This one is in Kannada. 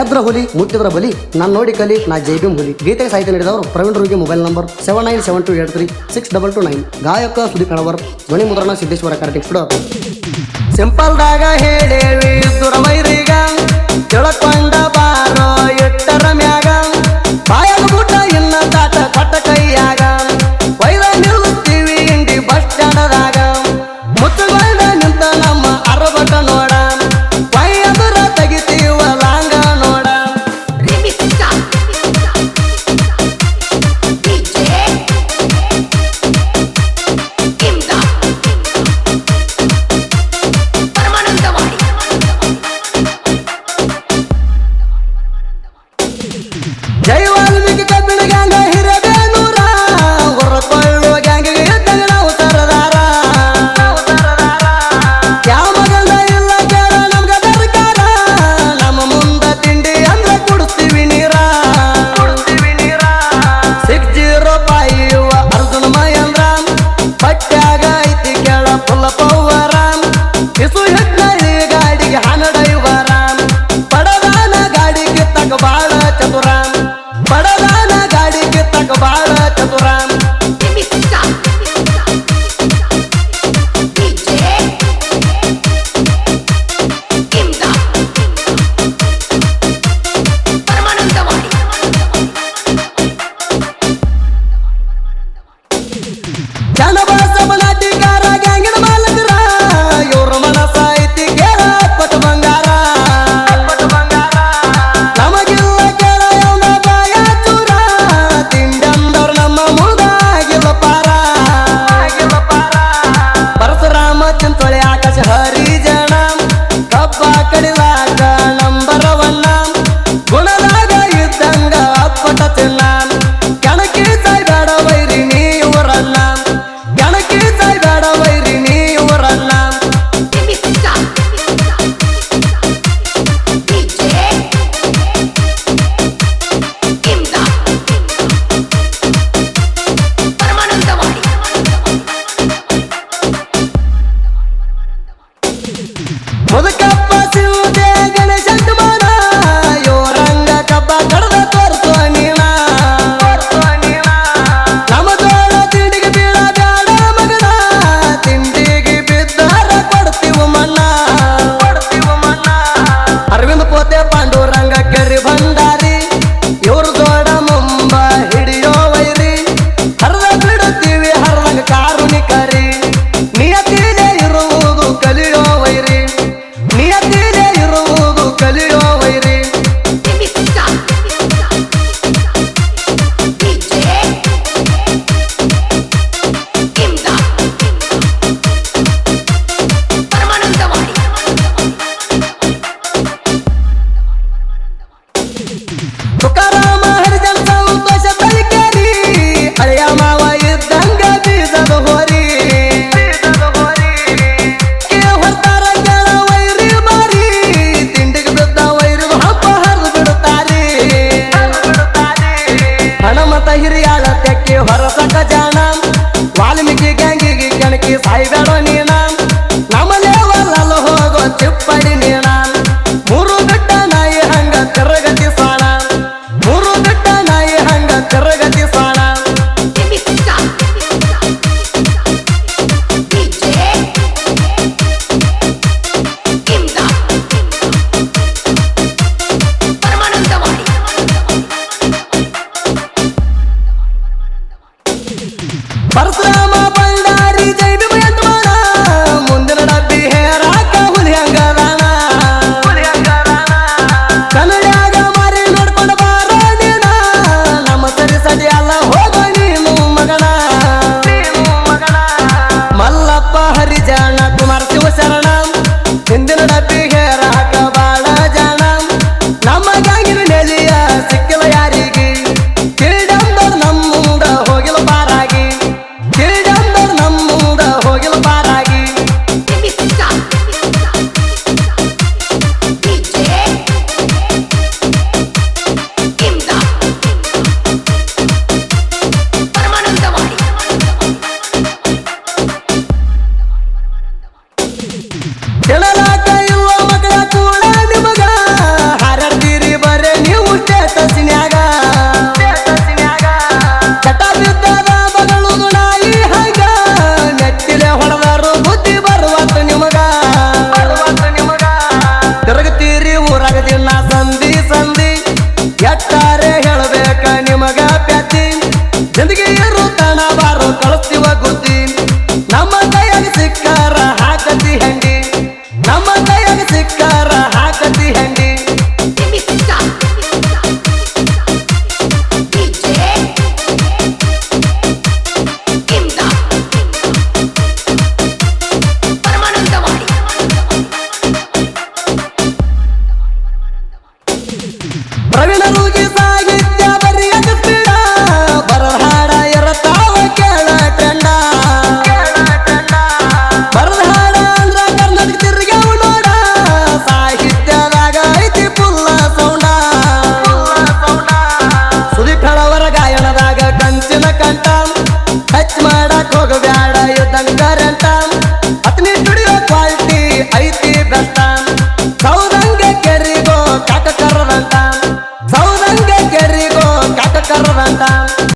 ಎದ್ರ ಹುಲಿ ಮುಟ್ಟಿದ್ರ ಬಲಿ ನಾನು ನೋಡಿ ಕಲಿ ನಾ ಜೈಬಿಂ ಹುಲಿ. ಗೀತೆಗೆ ಸಾಹಿತ್ಯ ನೀಡಿದವರು ಪ್ರವೀಣ್ ರುಗಿ. Mobile number 7972836229. ಗಾಯಕ ಸುದೀಪ್ ಹೆಳವರ್. ಧ್ವನಿ ಮುದ್ರಣ ಸಿದ್ದೇಶ್ವರ ಕಾರ್ಟಿಂಗ್ ಸ್ಟುಡಿಯೋ. ಸಿಂಪಲ್ ದಾಗ ಹೇಳೇವಿ ಸುರಮೈರಿಗ ತಿಳಕೊಂಡ ಬಾರೋ ಎಟ್ಟರ ಮ್ಯಾಗ ಬಾಯಾಗ ಬುಟ್ಟ ಇನ್ನ ತಾಟ ಕೊಟ್ಟ ಕೈಯಾಗ ವೈರ ನಿಲ್ಲುತ್ತೀವಿ ಇಂಡಿ ಬಸ್ ಸ್ಟ್ಯಾಂಡದಾಗ ಮುತ್ತುಗೊಂಡ ನಿಂತ ನಮ್ಮ ಅರಬಟ ನೋಡ ಪೈ ಎದುರ ತೆಗಿತೀವ ಲಾಂಗ ನೋಡ. ಜೈ ವಾಲ್ಮೀಕಿ ಕಬ್ಬಿಣ ಗ್ಯಾಂಗ ಹಿರೇಬೇನೂರ ಹೊರಕೊಳ್ಳುವ ಗ್ಯಾಂಗಿಗೆ ಇದ್ದಂಗ ನಾವು ಸರದಾರ. ಯಾವ ಮಗಂದ ಇಲ್ಲ ಕೇಳ ನಮ್ಗ ಸರ್ಕಾರ ನಮ್ಮ ಮುಂದ ತಿಂಡಿ ಅಂದ್ರೆ ಕುಡಿಸ್ತೀವಿ ನೀರ. 605 ಅರ್ಜುನ ಮಹೇಂದ್ರ ಪಟ್ಟ್ಯಾಗ ಐತಿ ಕೇಳ ಫುಲ್ಲ ಪೌವರ ಇಸು ಹೆಡ್ನಳ್ಳಿ ಗಾಡಿಗೆ ಹನಡೈವರ ಪಡದಾನ ಗಾಡಿ ಕಿತ್ತಕ ಬಾಳ ಚತುರ ಬಡದಾನ ಗಾಡಿ ಕಿತ್ತಕ ಬಾಳ ಚತುರ. ಜನಬಾಸವ ನಾಟಿಕಾರ ಗ್ಯಾಂಗಿನ ಮಾಲಕರ ಇವ್ರ ಮನಸ ಐತಿ ಕೇಳ ಅಪ್ಪಟ ಬಂಗಾರ. ನಮಗಿಲ್ಲ ಕೇಳ ಅವನ ಬಾಯ ಚೂರ ತಿಂಡಂದವ್ರ ನಮ್ಮ ಮುದಾಗಿಲ್ಲ ಪಾರ. ಪರಶುರಾಮ ಚಿಂಚೊಳೆ ಆಕಾಶ ಹರಿಜನ ಕಬ್ಬ ಕಡಿಲಾಕ ನಂಬರವನ್ನ ಗುಣದಾಗ ಇದ್ದಂಗ ಅಪ್ಪಟ ಚಿನ್ನ ಕೆಣಕಿ ಸಾಯ್ಬೇಡ ವೈರಿ ನೀ ಇವರನ್ನ ಕೆಣಕಿ ಸಾಯ್ಬೇಡ ವೈರಿ ನೀ ಇವರನ್ನ. ಮುದುಕಪ್ಪ ಶಿವದೇ ಗಣೇಶ ಮಾಡ ಯೋರಂಗ ಕಬ್ಬ ಕಡದ ತೋರಿಸುವ ನೀನ. ನಮ್ಮ ಜೋಳ ತಿಂಡಿಗೆ ಬೀಳ ಬೇಡ ಮಗನ ತಿಂಡಿಗೆ ಬಿದ್ದಾರ ಕೊಡ್ತೀವ ಮಣ್ಣ. ಅರವಿಂದ ಪೋತೆ ಪಾಂಡುರಂಗ ಕೆರಿ ಭಂಡಾರಿ ಇವ್ರ ಜೋಡ ಮುಂಬ ಹಿಡಿಯೋ ವೈರಿ ಹರದ ಬಿಡುತ್ತೀವಿ ಹರದಂಗ ಕಾರುಣಿಕರಿ. ನಿಯತಿಲೇ ಇರುವುದು ಕಲಿಯೋ ವೈರಿ ನಿಯತಿಲೇ ಇರುವುದು ಕಲಿಯೋ ವೈರಿ. ದಿನ ಸಂಧಿ ಸಂಧಿ